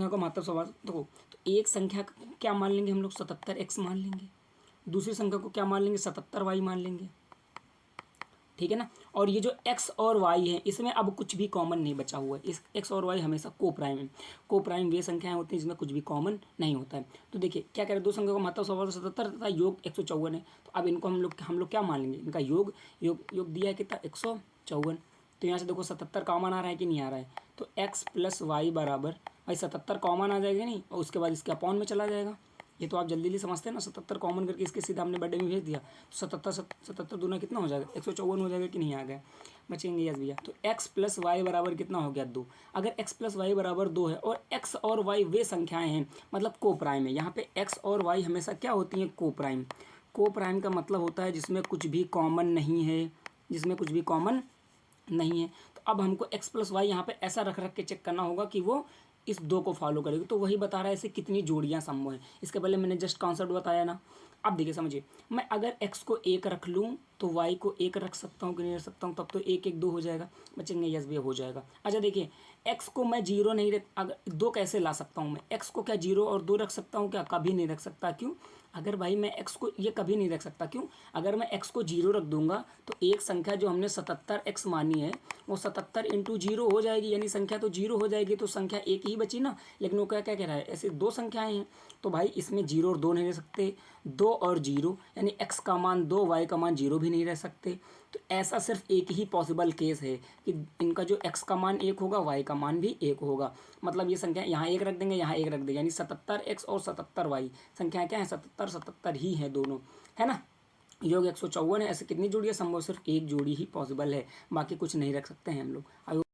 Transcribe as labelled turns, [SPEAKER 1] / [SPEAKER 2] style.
[SPEAKER 1] संख्या को महत्व सवाल देखो, तो एक संख्या को क्या मान लेंगे हम लोग 77x मान लेंगे, दूसरी संख्या को क्या मान लेंगे 77y मान लेंगे, ठीक है ना। और ये जो x और y है इसमें अब कुछ भी कॉमन नहीं बचा हुआ है, इस x और y हमेशा को प्राइम है। को प्राइम वे संख्याएं होती हैं जिसमें कुछ भी कॉमन नहीं होता है। तो देखिए क्या कह रहे हैं, दो संख्या का महत्व 77 तथा योग 154 है। तो अब इनको हम लोग क्या मान लेंगे, इनका योग योग योग दिया है कितना 154। तो यहाँ से देखो 77 कॉमन आ रहा है कि नहीं आ रहा है, तो x प्लस वाई बराबर, भाई 77 कॉमन आ जाएगा नहीं, और उसके बाद इसके अपॉन में चला जाएगा। ये तो आप जल्दी जल्दी समझते हैं ना, 77 कॉमन करके इसके सीधा हमने बर्थडे में भेज दिया, तो 77 दूना कितना हो जाएगा 154 हो जाएगा कि नहीं आ गया, बचेंगे यस भैया। तो x प्लस वाई बराबर कितना हो गया 2। अगर x प्लस वाई बराबर 2 है और x और y वे संख्याएं हैं मतलब को प्राइम है, यहाँ पे x और y हमेशा क्या होती हैं को प्राइम। को प्राइम का मतलब होता है जिसमें कुछ भी कॉमन नहीं है, जिसमें कुछ भी कॉमन नहीं है। तो अब हमको x प्लस वाई यहाँ पे ऐसा रख के चेक करना होगा कि वो इस दो को फॉलो करेगी। तो वही बता रहा है ऐसे कितनी जोड़ियाँ संभव हैं, इसके पहले मैंने जस्ट कॉन्सेप्ट बताया ना। अब देखिए समझिए, मैं अगर x को 1 रख लूँ तो y को 1 रख सकता हूँ कि नहीं रख सकता हूँ, तब तो 1 1 2 हो जाएगा, बचेंगे यस भैया हो जाएगा। अच्छा देखिए x को मैं 0 नहीं रख, अगर 2 कैसे ला सकता हूँ मैं, x को क्या 0 और 2 रख सकता हूँ क्या, कभी नहीं रख सकता। क्यों, अगर भाई मैं x को ये कभी नहीं रख सकता, क्यों, अगर मैं x को 0 रख दूंगा तो एक संख्या जो हमने 77x मानी है वो 77 इंटू 0 हो जाएगी, यानी संख्या तो 0 हो जाएगी, तो संख्या एक ही बची ना। लेकिन वो क्या क्या कह रहा है, ऐसे दो संख्याएं हैं तो भाई इसमें 0 और 2 नहीं रह सकते, 2 और 0 यानी x का मान 2 y का मान 0 भी नहीं रह सकते। तो ऐसा सिर्फ एक ही पॉसिबल केस है कि इनका जो x का मान 1 होगा y का मान भी 1 होगा। मतलब ये संख्या यहाँ 1 रख देंगे, यहाँ 1 रख देंगे, यानी 77x और 77y संख्या क्या है 77 77 ही है दोनों, है ना। योग 154 है। ऐसे कितनी जोड़ियाँ संभव, सिर्फ एक जोड़ी ही पॉसिबल है, बाकी कुछ नहीं रख सकते हैं हम लोग।